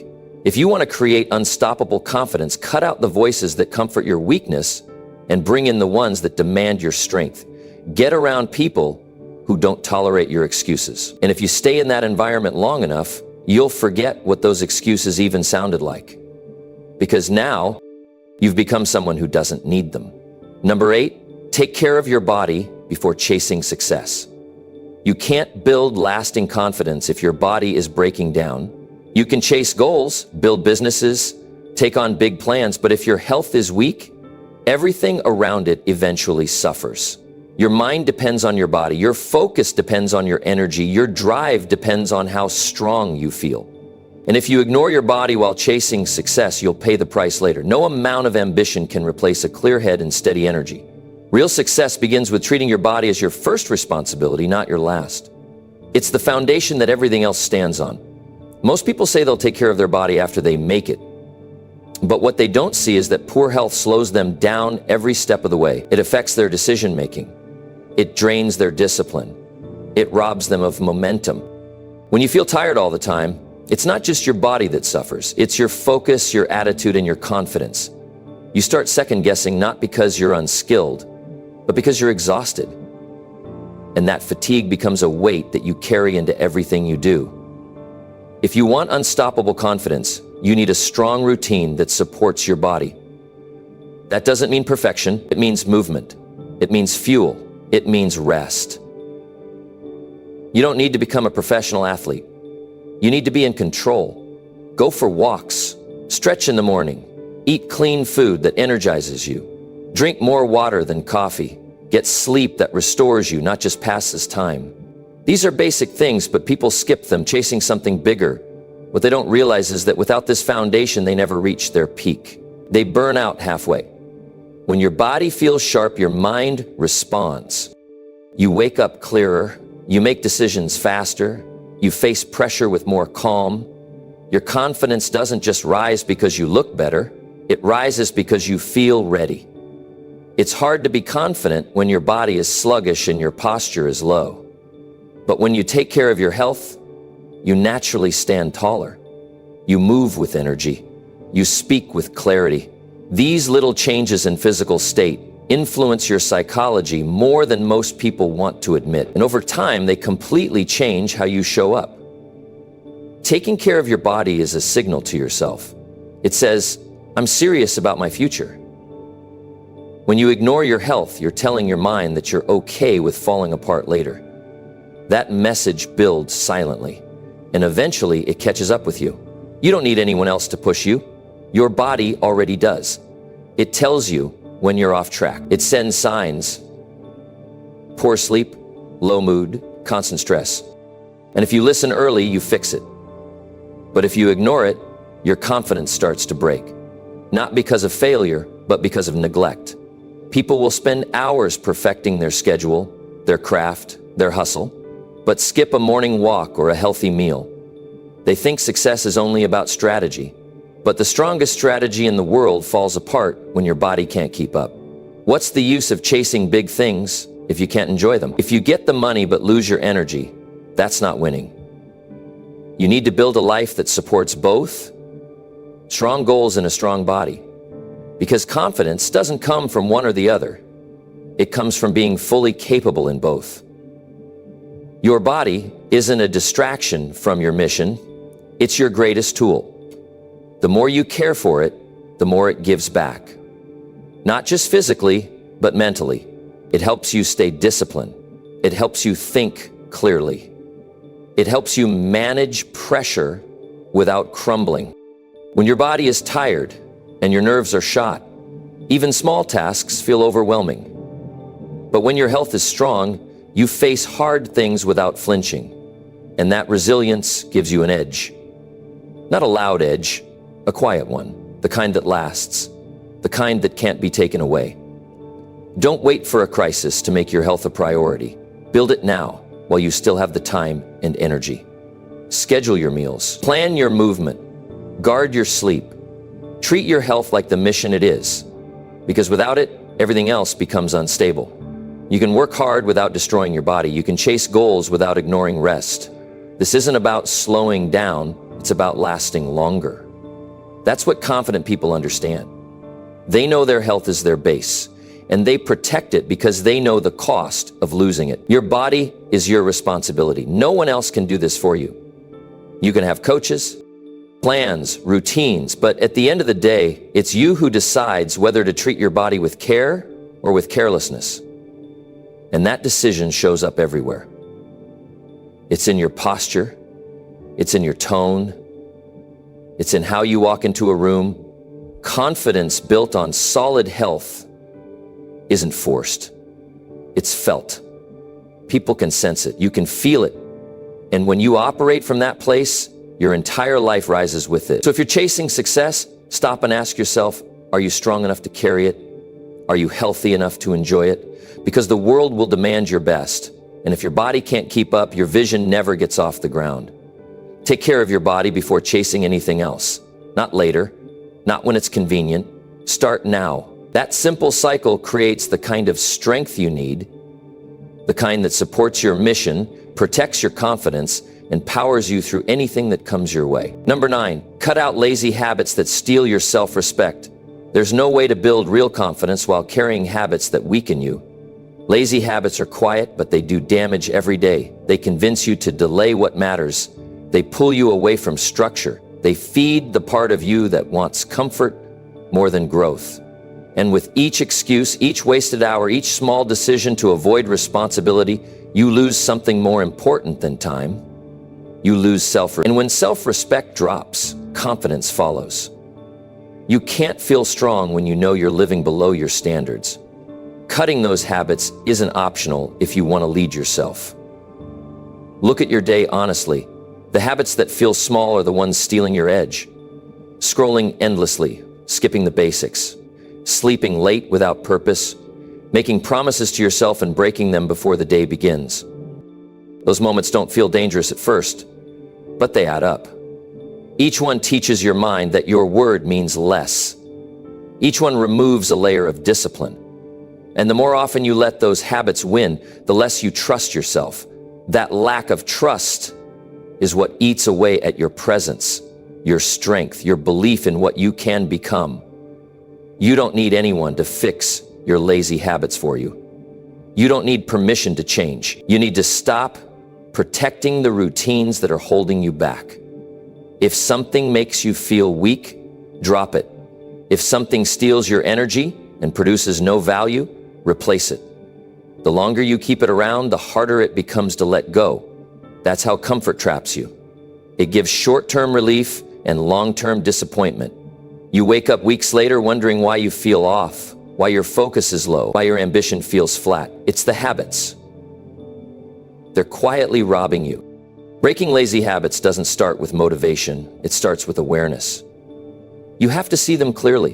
If you want to create unstoppable confidence, cut out the voices that comfort your weakness and bring in the ones that demand your strength. Get around people who don't tolerate your excuses. And if you stay in that environment long enough, you'll forget what those excuses even sounded like. Because now, you've become someone who doesn't need them. Number 8, take care of your body before chasing success. You can't build lasting confidence if your body is breaking down. You can chase goals, build businesses, take on big plans, but if your health is weak, everything around it eventually suffers. Your mind depends on your body. Your focus depends on your energy. Your drive depends on how strong you feel. And if you ignore your body while chasing success, you'll pay the price later. No amount of ambition can replace a clear head and steady energy. Real success begins with treating your body as your first responsibility, not your last. It's the foundation that everything else stands on. Most people say they'll take care of their body after they make it. But what they don't see is that poor health slows them down every step of the way. It affects their decision making. It drains their discipline. It robs them of momentum. When you feel tired all the time, it's not just your body that suffers. It's your focus, your attitude, and your confidence. You start second guessing not because you're unskilled, but because you're exhausted. And that fatigue becomes a weight that you carry into everything you do. If you want unstoppable confidence, you need a strong routine that supports your body. That doesn't mean perfection. It means movement. It means fuel. It means rest. You don't need to become a professional athlete. You need to be in control. Go for walks, stretch in the morning, eat clean food that energizes you, drink more water than coffee, get sleep that restores you, not just passes time. These are basic things, but people skip them, chasing something bigger. What they don't realize is that without this foundation, they never reach their peak. They burn out halfway. When your body feels sharp, your mind responds. You wake up clearer, you make decisions faster, you face pressure with more calm. Your confidence doesn't just rise because you look better, it rises because you feel ready. It's hard to be confident when your body is sluggish and your posture is low. But when you take care of your health, you naturally stand taller. You move with energy. You speak with clarity. These little changes in physical state influence your psychology more than most people want to admit. And over time, they completely change how you show up. Taking care of your body is a signal to yourself. It says, I'm serious about my future. When you ignore your health, you're telling your mind that you're okay with falling apart later. That message builds silently, and eventually it catches up with you. You don't need anyone else to push you. Your body already does. It tells you when you're off track. It sends signs: poor sleep, low mood, constant stress. And if you listen early, you fix it. But if you ignore it, your confidence starts to break. Not because of failure, but because of neglect. People will spend hours perfecting their schedule, their craft, their hustle, but skip a morning walk or a healthy meal. They think success is only about strategy, but the strongest strategy in the world falls apart when your body can't keep up. What's the use of chasing big things if you can't enjoy them? If you get the money but lose your energy, that's not winning. You need to build a life that supports both strong goals and a strong body. Because confidence doesn't come from one or the other. It comes from being fully capable in both. Your body isn't a distraction from your mission. It's your greatest tool. The more you care for it, the more it gives back. Not just physically, but mentally. It helps you stay disciplined. It helps you think clearly. It helps you manage pressure without crumbling. When your body is tired and your nerves are shot, even small tasks feel overwhelming. But when your health is strong, you face hard things without flinching, and that resilience gives you an edge. Not a loud edge, a quiet one, the kind that lasts, the kind that can't be taken away. Don't wait for a crisis to make your health a priority. Build it now while you still have the time and energy. Schedule your meals, plan your movement, guard your sleep. Treat your health like the mission it is, because without it, everything else becomes unstable. You can work hard without destroying your body. You can chase goals without ignoring rest. This isn't about slowing down, it's about lasting longer. That's what confident people understand. They know their health is their base, and they protect it because they know the cost of losing it. Your body is your responsibility. No one else can do this for you. You can have coaches, plans, routines, but at the end of the day, it's you who decides whether to treat your body with care or with carelessness. And that decision shows up everywhere. It's in your posture, it's in your tone, it's in how you walk into a room. Confidence built on solid health isn't forced, it's felt. People can sense it, you can feel it. And when you operate from that place, your entire life rises with it. So if you're chasing success, stop and ask yourself, are you strong enough to carry it? Are you healthy enough to enjoy it? Because the world will demand your best. And if your body can't keep up, your vision never gets off the ground. Take care of your body before chasing anything else. Not later, not when it's convenient. Start now. That simple cycle creates the kind of strength you need, the kind that supports your mission, protects your confidence, and powers you through anything that comes your way. Number 9, cut out lazy habits that steal your self-respect. There's no way to build real confidence while carrying habits that weaken you. Lazy habits are quiet, but they do damage every day. They convince you to delay what matters. They pull you away from structure. They feed the part of you that wants comfort more than growth. And with each excuse, each wasted hour, each small decision to avoid responsibility, You lose something more important than time. You lose self-respect. And when self-respect drops, confidence follows. You can't feel strong when you know you're living below your standards. Cutting those habits isn't optional if you want to lead yourself. Look at your day honestly. The habits that feel small are the ones stealing your edge. Scrolling endlessly, skipping the basics, sleeping late without purpose, making promises to yourself and breaking them before the day begins. Those moments don't feel dangerous at first, but they add up. Each one teaches your mind that your word means less. Each one removes a layer of discipline. And the more often you let those habits win, the less you trust yourself. That lack of trust is what eats away at your presence, your strength, your belief in what you can become. You don't need anyone to fix your lazy habits for you. You don't need permission to change. You need to stop protecting the routines that are holding you back. If something makes you feel weak, drop it. If something steals your energy and produces no value, replace it. The longer you keep it around, the harder it becomes to let go. That's how comfort traps you. It gives short-term relief and long-term disappointment. You wake up weeks later wondering why you feel off, why your focus is low, why your ambition feels flat. It's the habits. They're quietly robbing you. Breaking lazy habits doesn't start with motivation. It starts with awareness. You have to see them clearly.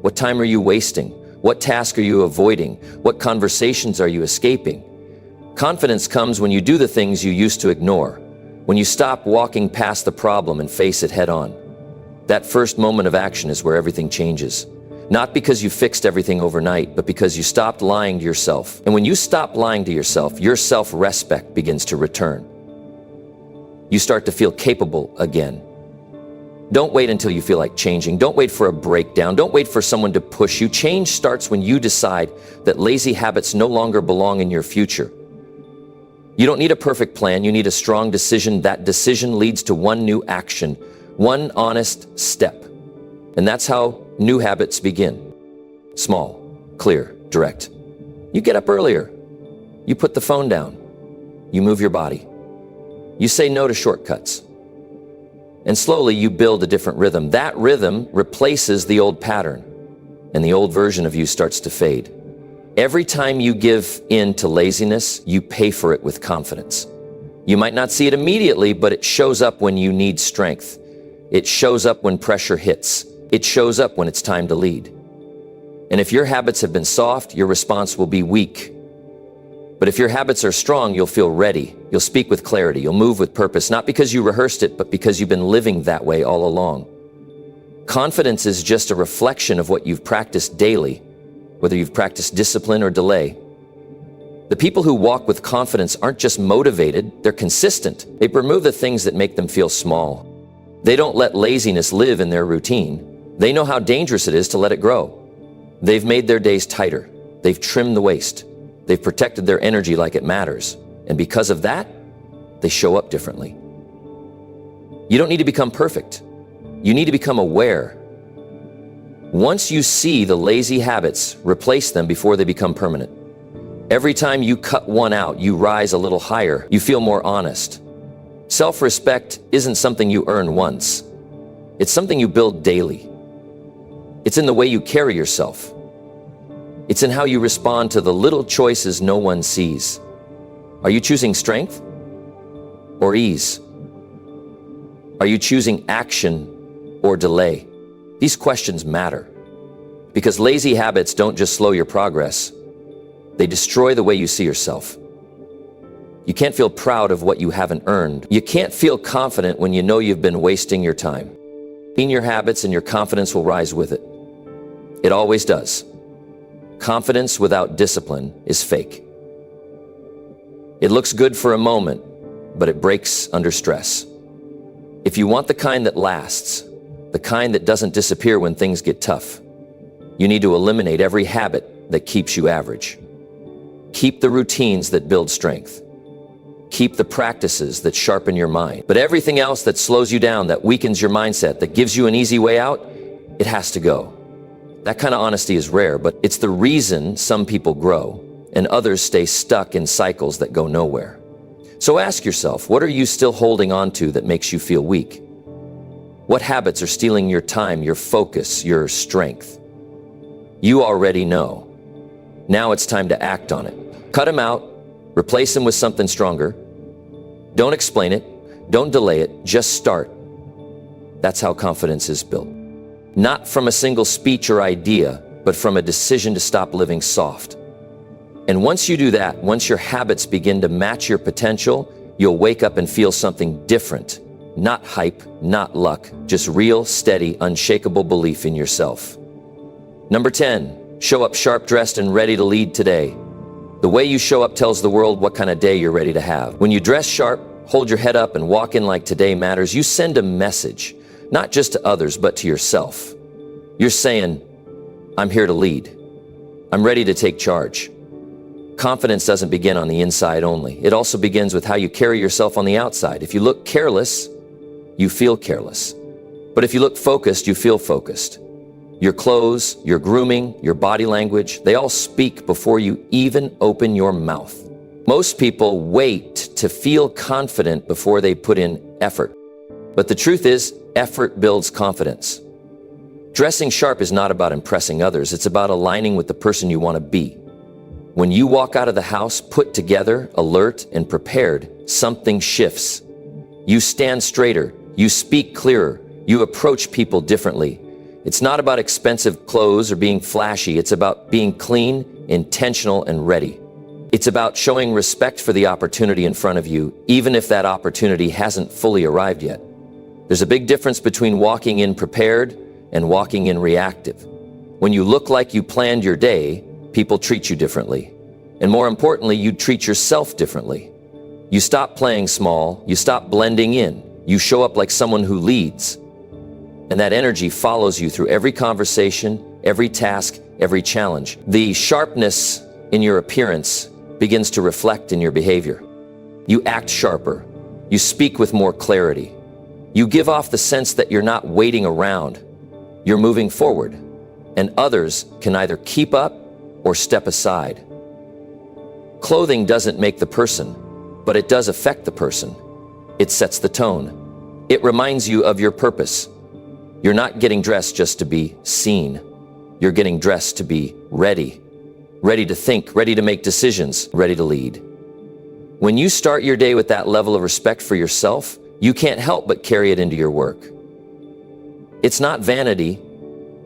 What time are you wasting? What task are you avoiding? What conversations are you escaping? Confidence comes when you do the things you used to ignore, when you stop walking past the problem and face it head on. That first moment of action is where everything changes. Not because you fixed everything overnight, but because you stopped lying to yourself. And when you stop lying to yourself, your self-respect begins to return. You start to feel capable again. Don't wait until you feel like changing. Don't wait for a breakdown. Don't wait for someone to push you. Change starts when you decide that lazy habits no longer belong in your future. You don't need a perfect plan. You need a strong decision. That decision leads to one new action, one honest step. And that's how new habits begin. Small, clear, direct. You get up earlier. You put the phone down. You move your body. You say no to shortcuts. And slowly you build a different rhythm. That rhythm replaces the old pattern, and the old version of you starts to fade. Every time you give in to laziness, you pay for it with confidence. You might not see it immediately, but it shows up when you need strength. It shows up when pressure hits. It shows up when it's time to lead. And if your habits have been soft, your response will be weak. But if your habits are strong, you'll feel ready. You'll speak with clarity. You'll move with purpose, not because you rehearsed it, but because you've been living that way all along. Confidence is just a reflection of what you've practiced daily, whether you've practiced discipline or delay. The people who walk with confidence aren't just motivated, they're consistent. They remove the things that make them feel small. They don't let laziness live in their routine. They know how dangerous it is to let it grow. They've made their days tighter. They've trimmed the waist. They've protected their energy like it matters. And because of that, they show up differently. You don't need to become perfect. You need to become aware. Once you see the lazy habits, replace them before they become permanent. Every time you cut one out, you rise a little higher. You feel more honest. Self-respect isn't something you earn once. It's something you build daily. It's in the way you carry yourself. It's in how you respond to the little choices no one sees. Are you choosing strength or ease? Are you choosing action or delay? These questions matter because lazy habits don't just slow your progress. They destroy the way you see yourself. You can't feel proud of what you haven't earned. You can't feel confident when you know you've been wasting your time. Clean your habits and your confidence will rise with it. It always does. Confidence without discipline is fake. It looks good for a moment, but it breaks under stress. If you want the kind that lasts, the kind that doesn't disappear when things get tough, you need to eliminate every habit that keeps you average. Keep the routines that build strength. Keep the practices that sharpen your mind. But everything else that slows you down, that weakens your mindset, that gives you an easy way out, it has to go. That kind of honesty is rare, but it's the reason some people grow. and others stay stuck in cycles that go nowhere. So ask yourself, what are you still holding on to that makes you feel weak? What habits are stealing your time, your focus, your strength? You already know. Now it's time to act on it. Cut them out, replace them with something stronger. Don't explain it, don't delay it, just start. That's how confidence is built. Not from a single speech or idea, but from a decision to stop living soft. And once you do that, once your habits begin to match your potential, you'll wake up and feel something different. Not hype, not luck, just real, steady, unshakable belief in yourself. Number 10, show up sharp dressed and ready to lead today. The way you show up tells the world what kind of day you're ready to have. When you dress sharp, hold your head up and walk in like today matters, you send a message, not just to others, but to yourself. You're saying, I'm here to lead. I'm ready to take charge. Confidence doesn't begin on the inside only. It also begins with how you carry yourself on the outside. If you look careless, you feel careless. But if you look focused, you feel focused. Your clothes, your grooming, your body language, they all speak before you even open your mouth. Most people wait to feel confident before they put in effort. But the truth is, effort builds confidence. Dressing sharp is not about impressing others. It's about aligning with the person you want to be. When you walk out of the house put together, alert, and prepared, something shifts. You stand straighter, you speak clearer, you approach people differently. It's not about expensive clothes or being flashy. It's about being clean, intentional, and ready. It's about showing respect for the opportunity in front of you, even if that opportunity hasn't fully arrived yet. There's a big difference between walking in prepared and walking in reactive. When you look like you planned your day, people treat you differently. And more importantly, you treat yourself differently. You stop playing small, you stop blending in, you show up like someone who leads. And that energy follows you through every conversation, every task, every challenge. The sharpness in your appearance begins to reflect in your behavior. You act sharper, you speak with more clarity. You give off the sense that you're not waiting around, you're moving forward. And others can either keep up or step aside. Clothing doesn't make the person, but it does affect the person. It sets the tone. It reminds you of your purpose. You're not getting dressed just to be seen. You're getting dressed to be ready. Ready to think, ready to make decisions, ready to lead. When you start your day with that level of respect for yourself, you can't help but carry it into your work. It's not vanity,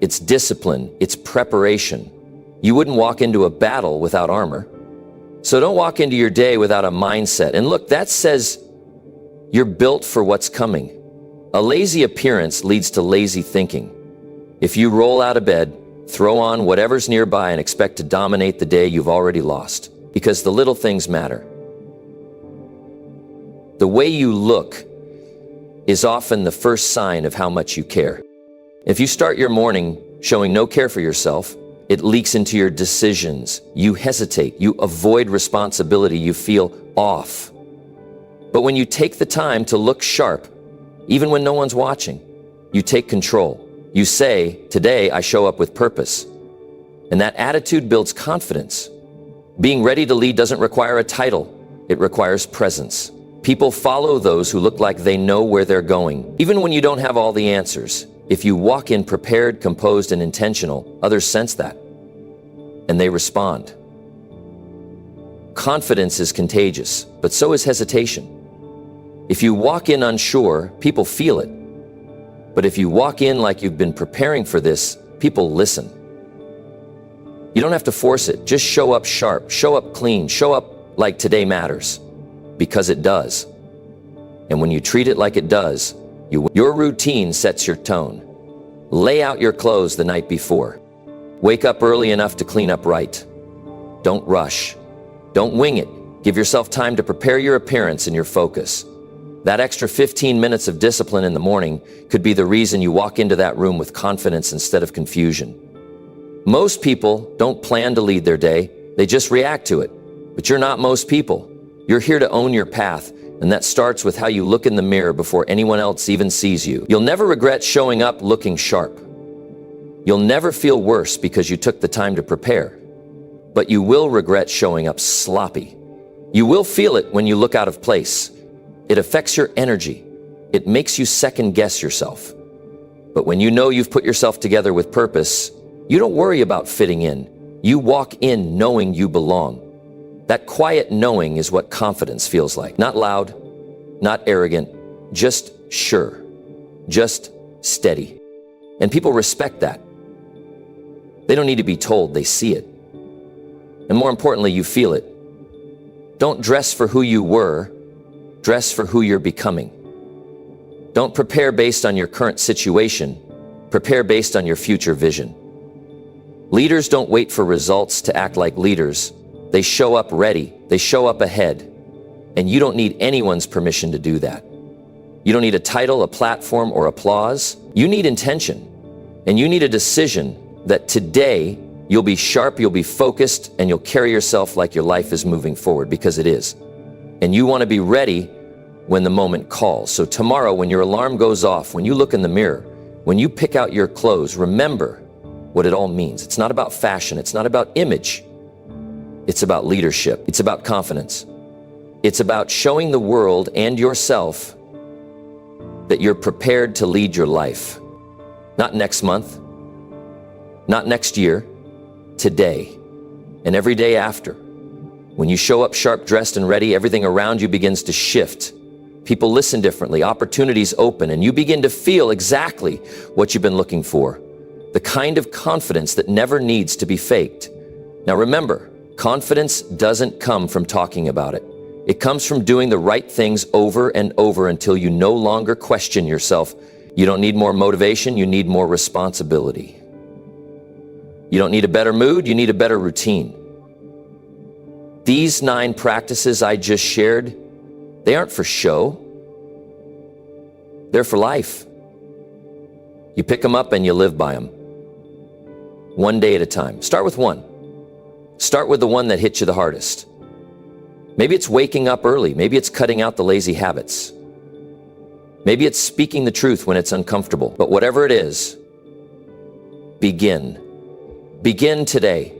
it's discipline, it's preparation. You wouldn't walk into a battle without armor. So don't walk into your day without a mindset. And look, that says you're built for what's coming. A lazy appearance leads to lazy thinking. If you roll out of bed, throw on whatever's nearby and expect to dominate the day you've already lost, because the little things matter. The way you look is often the first sign of how much you care. If you start your morning showing no care for yourself, it leaks into your decisions. You hesitate, you avoid responsibility, you feel off. But when you take the time to look sharp, even when no one's watching, you take control. You say, today I show up with purpose. And that attitude builds confidence. Being ready to lead doesn't require a title. It requires presence. People follow those who look like they know where they're going. Even when you don't have all the answers, if you walk in prepared, composed, and intentional, others sense that. And they respond. Confidence is contagious, but so is hesitation. If you walk in unsure, people feel it. But if you walk in like you've been preparing for this, people listen. You don't have to force it. Just show up sharp, show up clean, show up like today matters, because it does. And when you treat it like it does, your routine sets your tone. Lay out your clothes the night before. Wake up early enough to clean up right. Don't rush. Don't wing it. Give yourself time to prepare your appearance and your focus. That extra 15 minutes of discipline in the morning could be the reason you walk into that room with confidence instead of confusion. Most people don't plan to lead their day, they just react to it. But you're not most people. You're here to own your path, and that starts with how you look in the mirror before anyone else even sees you. You'll never regret showing up looking sharp. You'll never feel worse because you took the time to prepare. but you will regret showing up sloppy. You will feel it when you look out of place. It affects your energy. It makes you second guess yourself. But when you know you've put yourself together with purpose, you don't worry about fitting in. You walk in knowing you belong. That quiet knowing is what confidence feels like. Not loud, not arrogant, just sure, just steady. And people respect that. They don't need to be told, they see it. And more importantly, you feel it. Don't dress for who you were, dress for who you're becoming. Don't prepare based on your current situation, prepare based on your future vision. Leaders don't wait for results to act like leaders. They show up ready, they show up ahead, and you don't need anyone's permission to do that. You don't need a title, a platform, or applause. You need intention, and you need a decision that today you'll be sharp, you'll be focused, and you'll carry yourself like your life is moving forward, because it is. And you want to be ready when the moment calls. So tomorrow, when your alarm goes off, when you look in the mirror, when you pick out your clothes, remember what it all means. It's not about fashion. It's not about image. It's about leadership. It's about confidence. It's about showing the world and yourself that you're prepared to lead your life. Not next month, not next year, today, and every day after. When you show up sharp, dressed, and ready, everything around you begins to shift. People listen differently, opportunities open, and you begin to feel exactly what you've been looking for. The kind of confidence that never needs to be faked. Now remember, confidence doesn't come from talking about it. It comes from doing the right things over and over until you no longer question yourself. You don't need more motivation, you need more responsibility. You don't need a better mood, you need a better routine. These 9 practices I just shared, they aren't for show. They're for life. You pick them up and you live by them. One day at a time. Start with one. Start with the one that hit you the hardest. Maybe it's waking up early. Maybe it's cutting out the lazy habits. Maybe it's speaking the truth when it's uncomfortable. But whatever it is, begin. Begin today.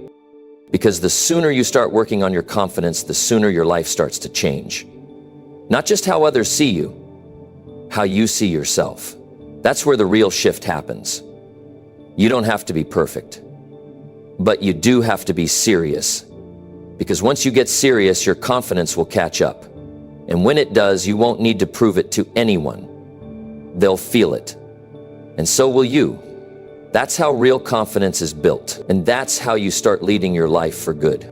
Because the sooner you start working on your confidence, the sooner your life starts to change. Not just how others see you, how you see yourself. That's where the real shift happens. You don't have to be perfect, but you do have to be serious. Because once you get serious, your confidence will catch up. And when it does, you won't need to prove it to anyone. They'll feel it. And so will you. That's how real confidence is built. And that's how you start leading your life for good.